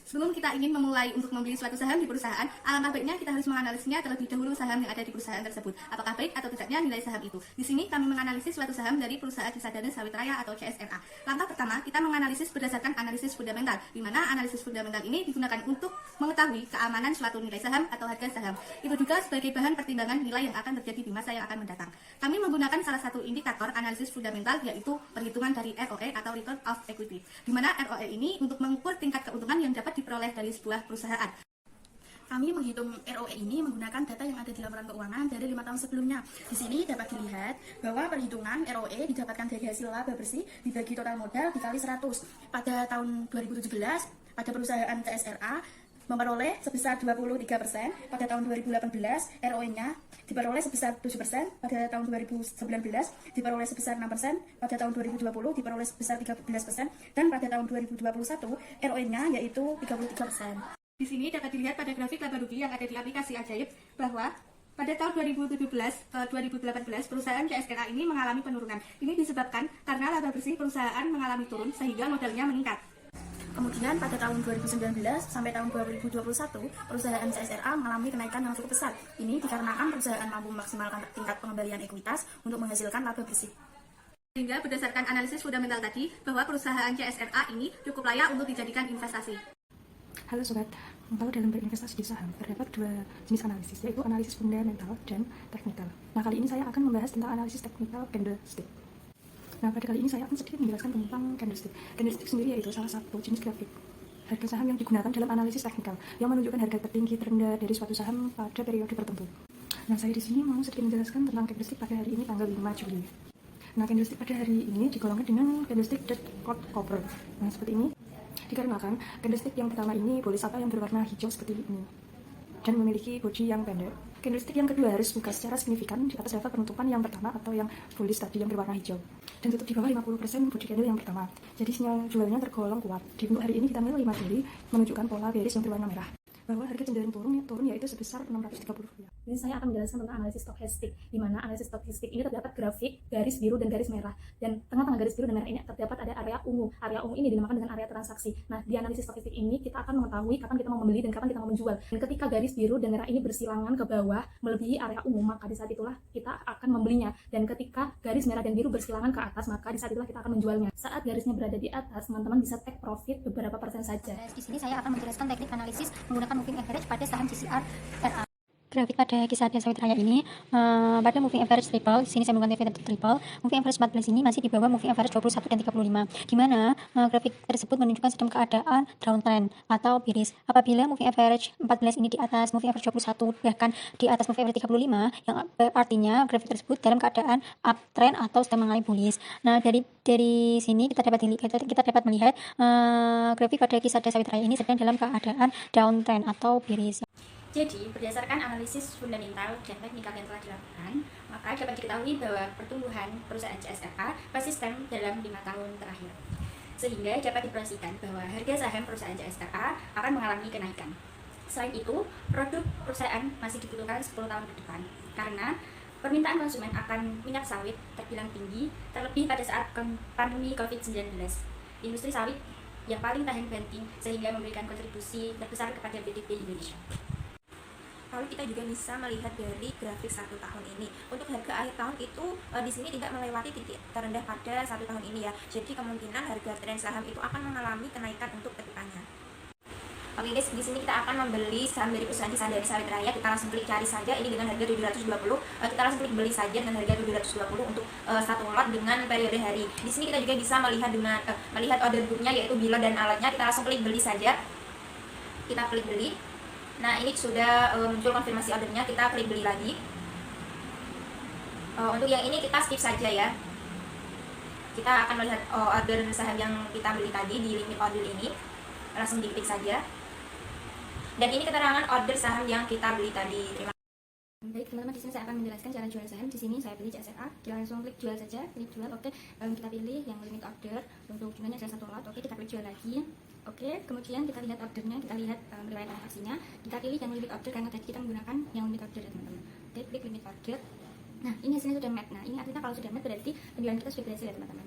Sebelum kita ingin memulai untuk membeli suatu saham di perusahaan, alangkah baiknya kita harus menganalisisnya terlebih dahulu saham yang ada di perusahaan tersebut. Apakah baik atau tidaknya nilai saham itu. Di sini kami menganalisis suatu saham dari perusahaan Cisadane Sawit Raya atau CSRA. Langkah pertama, kita menganalisis berdasarkan analisis fundamental, di mana analisis fundamental ini digunakan untuk mengetahui keamanan suatu nilai saham atau harga saham. Itu juga sebagai bahan pertimbangan nilai yang akan terjadi di masa yang akan mendatang. Kami menggunakan salah satu indikator analisis fundamental, yaitu perhitungan dari ROE atau Return of Equity, di mana ROE ini untuk mengukur tingkat keuntungan yang dapat diperoleh dari sebuah perusahaan. Kami menghitung ROE ini menggunakan data yang ada di laporan keuangan dari 5 tahun sebelumnya. Di sini dapat dilihat bahwa perhitungan ROE didapatkan dari hasil laba bersih dibagi total modal dikali 100. Pada tahun 2017, pada perusahaan CSRA memperoleh sebesar 23%, pada tahun 2018 ROE-nya diperoleh sebesar 7%, pada tahun 2019 diperoleh sebesar 6%, pada tahun 2020 diperoleh sebesar 13%, dan pada tahun 2021 ROE-nya yaitu 33%. Di sini dapat dilihat pada grafik laba rugi yang ada di aplikasi Ajaib bahwa pada tahun 2017 ke 2018 perusahaan CSRA ini mengalami penurunan. Ini disebabkan karena laba bersih perusahaan mengalami turun sehingga modalnya meningkat. Kemudian pada tahun 2019 sampai tahun 2021, perusahaan CSRA mengalami kenaikan yang cukup besar. Ini dikarenakan perusahaan mampu memaksimalkan tingkat pengembalian ekuitas untuk menghasilkan laba bersih. Sehingga berdasarkan analisis fundamental tadi, bahwa perusahaan CSRA ini cukup layak untuk dijadikan investasi. Halo Sobat, kalau dalam berinvestasi di saham, terdapat dua jenis analisis, yaitu analisis fundamental dan teknikal. Nah, kali ini saya akan membahas tentang analisis teknikal candlestick. Nah, pada kali ini saya akan sedikit menjelaskan tentang candlestick. Candlestick sendiri yaitu salah satu jenis grafik harga saham yang digunakan dalam analisis teknikal, yang menunjukkan harga tertinggi terendah dari suatu saham pada periode tertentu. Nah, saya di sini mau sedikit menjelaskan tentang candlestick pada hari ini tanggal 5 Juli. Nah, candlestick pada hari ini digolongkan dengan candlestick that cloud cover. Nah, seperti ini. Dikarenakan candlestick yang pertama ini boleh sapa yang berwarna hijau seperti ini dan memiliki bodi yang pendek. Candlestick yang kedua harus buka secara signifikan di atas level penutupan yang pertama atau yang bullish tadi yang berwarna hijau, dan tutup di bawah 50% bodi candle yang pertama. Jadi sinyal jualnya tergolong kuat. Di untuk hari ini di tanggal 5 Juli menunjukkan pola bearish yang berwarna merah, bahwa harga cenderung turun yaitu sebesar Rp630. Ini saya akan menjelaskan tentang analisis stokastik, di mana analisis stokastik ini terdapat grafik garis biru dan garis merah, dan tengah-tengah garis biru dan merah ini terdapat ada area ungu. Area ungu ini dinamakan dengan area transaksi. Nah, di analisis stokastik ini kita akan mengetahui kapan kita mau membeli dan kapan kita mau menjual. Dan ketika garis biru dan merah ini bersilangan ke bawah melebihi area ungu, maka di saat itulah kita akan membelinya. Dan ketika garis merah dan biru bersilangan ke atas, maka di saat itulah kita akan menjualnya. Saat garisnya berada di atas, teman-teman bisa take profit beberapa persen saja. Di sini saya akan menjelaskan teknik analisis menggunakan moving average pada saham CCR RA. Grafik pada Cisadane Sawit Raya ini pada moving average triple, di sini saya menggunakan triple. Moving average 14 ini masih di bawah moving average 21 dan 35, di mana grafik tersebut menunjukkan sedang keadaan downtrend atau bearish. Apabila moving average 14 ini di atas moving average 21, bahkan di atas moving average 35, yang artinya grafik tersebut dalam keadaan uptrend atau sedang mengalami bullish. Nah, dari sini kita dapat melihat grafik pada Cisadane Sawit Raya ini sedang dalam keadaan downtrend atau bearish. Jadi, berdasarkan analisis fundamental dan teknikal yang telah dilakukan, maka dapat diketahui bahwa pertumbuhan perusahaan CSRA konsisten dalam 5 tahun terakhir. Sehingga dapat diproyeksikan bahwa harga saham perusahaan CSRA akan mengalami kenaikan. Selain itu, produk perusahaan masih dibutuhkan 10 tahun ke depan, karena permintaan konsumen akan minyak sawit terbilang tinggi, terlebih pada saat pandemi COVID-19. Industri sawit yang paling tahan banting sehingga memberikan kontribusi terbesar kepada PDB Indonesia. Lalu kita juga bisa melihat dari grafik 1 tahun ini. Untuk harga akhir tahun itu di sini tidak melewati titik terendah pada 1 tahun ini ya. Jadi kemungkinan harga tren saham itu akan mengalami kenaikan untuk kedepannya. Oke guys, di sini kita akan membeli saham dari perusahaan Cisadane Sawit Raya. Kita langsung klik cari saja ini dengan harga 720. Kita langsung klik beli saja dengan harga 720 untuk satu lot dengan periode hari. Di sini kita juga bisa melihat dengan melihat order booknya, yaitu below dan alatnya. Kita langsung klik beli saja. Kita klik beli. Nah, ini sudah muncul konfirmasi ordernya, kita klik beli lagi. Untuk yang ini kita skip saja ya. Kita akan melihat order saham yang kita beli tadi di limit order ini. Langsung diklik saja. Dan ini keterangan order saham yang kita beli tadi. Terima kasih. Baik teman-teman, di sini saya akan menjelaskan cara jual saham. Di sini saya beli CSRA, kita langsung klik jual saja, klik jual. Oke, kita pilih yang limit order untuk jumlahnya adalah 1 lot. Oke, kita klik jual lagi. Oke, kemudian kita lihat ordernya, kita lihat riwayat transaksinya. Kita pilih yang limit order karena tadi kita menggunakan yang limit order ya teman-teman. Oke, klik limit order. Nah, ini hasilnya sudah match. Nah, ini artinya kalau sudah match berarti penjualan kita sudah berhasil ya teman-teman.